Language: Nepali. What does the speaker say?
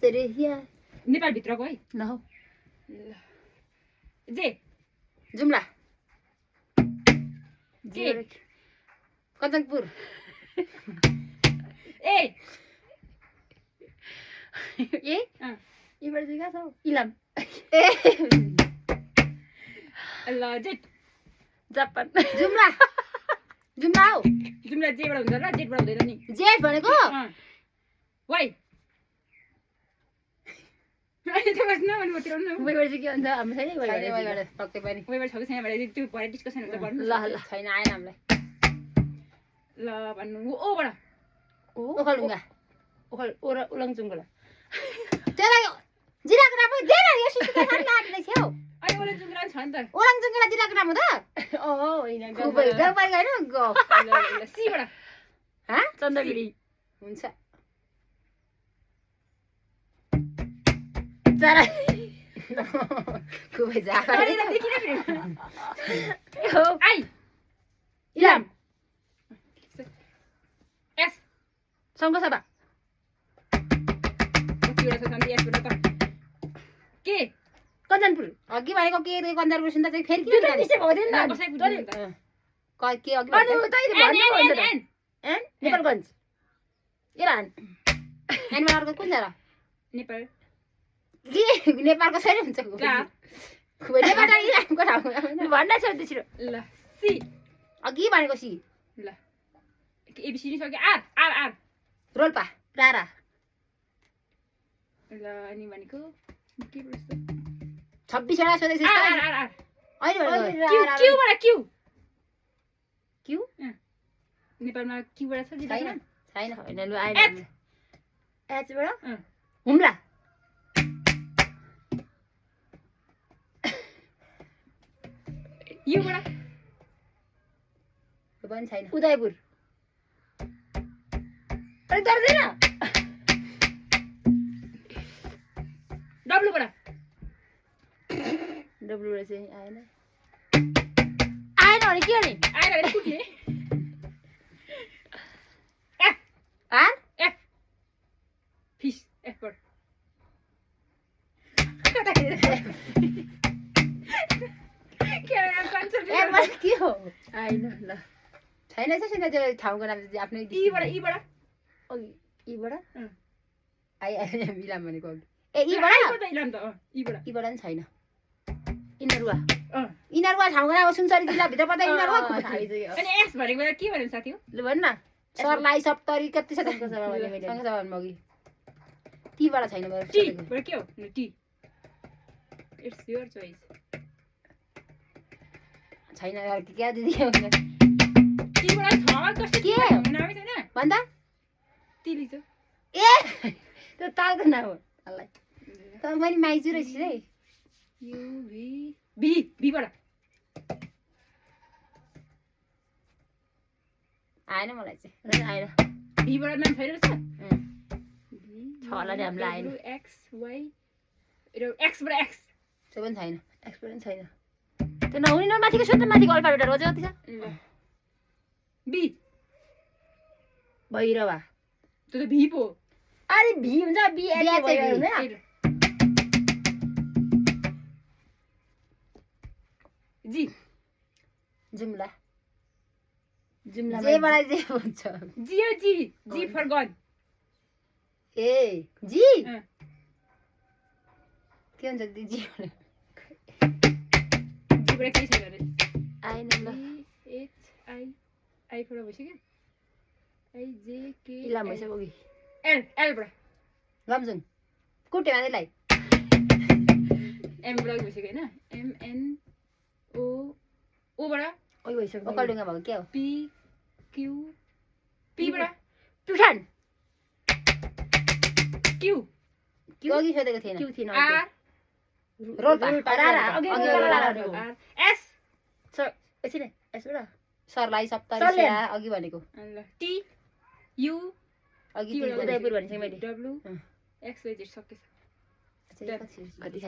तेरे या नेपाल भित्रको है नहो जे जुम्ला जे कञ्चनपुर ए ए यबाट चाहिँ कहाँ छ इलाम ए ल जेट जापान जुम्ला जुम्ला हो जुम्ला जेबाट हुन्छ र जेटबाट हुँदैन नि जेट भनेको वाइ वाइबाट चाहिँ के भन्छ हाम्रो छैन वाइबाट पक्कै पनि छ कि छैन भने त्यो भरे डिस्कसन हुन्छ गर्नु ल ल छैन आएन हामीलाई ल भन्नु ओबाट ओखलढुङ्गा उलङचुङबाट त्यसलाई जिल्लाको नाम दे न यो सुसुका सानो लाग्दै थियो अनि ओलङचुङला छ नि त उलङचुङला जिल्लाको नाम हो त होइन गाउँपालिका होइन ल सीबाट चन्द्रगिरी हुन्छ चरा खुबै जाका आई इलाम एस सङ्घसभा के कञ्चनपुर अघि भनेको के कञ्चनपुर सुन्दा चाहिँ फेरि के नेपालगञ्ज इरान एनमा अर्को कुन जरा नेपाल नेपालको छैन हुन्छ नेपाल इरानको ठाउँ भन्न छ त्यसरी ल सी अघि भनेको सी ल एबिसी नि सक्यो आर आर आर रोल्पा रारा ल अनि भनेको के प्रश्न 26 वटा सोधेछ आर आर आर आर अहिले भनेको क्यूबाट क्यू क्यू नेपालमा क्यूबाट छ छैन छैन हैन लु आएन एच बाट हुम्ला युबाट पनि छैन उदयपुर अरे गर्दैन डब्लुबाट डब्लुबाट चाहिँ आएन आएन भने के गर्ने आएर भने कुट्ने एफ आर एफ फिस एफबाट के हो आएन ल छैन छैन त्यो ठाउँको नाम चाहिँ आफ्नै इबाट इबाट आई इलाम भनेको अघि ए इबाट इलाम त इबाट पनि छैन इनरुवा ठाउँको नाम सुनसरी जिल्लाभित्र पर्दा इनरुवा अनि एस भनेको के भन्नु साथी हो ल भन् न सरलाई सप्तरी कति छ सङ्घसभा भने मैले सङ्घसभामा अघि टीबाट छैन मेरो टीबाट के हो टी इट्स योर चोइस छैन क्या दिदी टीबाट छ कस्तो के नामै छैन भन्दा टी लिन्छ ए त्यो तालको नाम हो ताललाई त मैले माइजु रहेछ है यु भी बी बीबाट आएन मलाई चाहिँ आएन बीबाट नाम छैन रहेछ छ होला नि हामीलाई आएन एक्स वाइ एक्सबाट एक्स त्यो पनि छैन एक्स पनि छैन त्यो नहुने न माथिको सोध्नु माथिको अल्फाबेट रोज कति छ बी भैरवा त्यो त भी पो अरे भी हुन्छ बी एच हुँदैन जी जुम्ला जुम्ला जेबाट जे हुन्छ जी हो जी फर गन ए जी के हुन्छ जी जीबाट के छैन रे आएन ल एच आई आई फर भइसक्यो आई जे के इलाम भइसक्यो कि एल एलबाट लमजुङ कुटे मानेलाई एम बाट भइसक्यो हैन एम एन ओ ओबाट ओइ भइसक्यो ओकलडुङ्गा भएको के हो पी क्यू पीबाट प्युठान क्यू अघि सोधेको थिएन क्यू थिएन आर रोल्पा रारा अघि आर एस सर एकछिन यसबाट सरलाई सप्तरी अघि भनेको ल टी यु अघि उदयपुर भनिसकेँ मैले डब्लु एक्स वाइ जेड सकेछ कति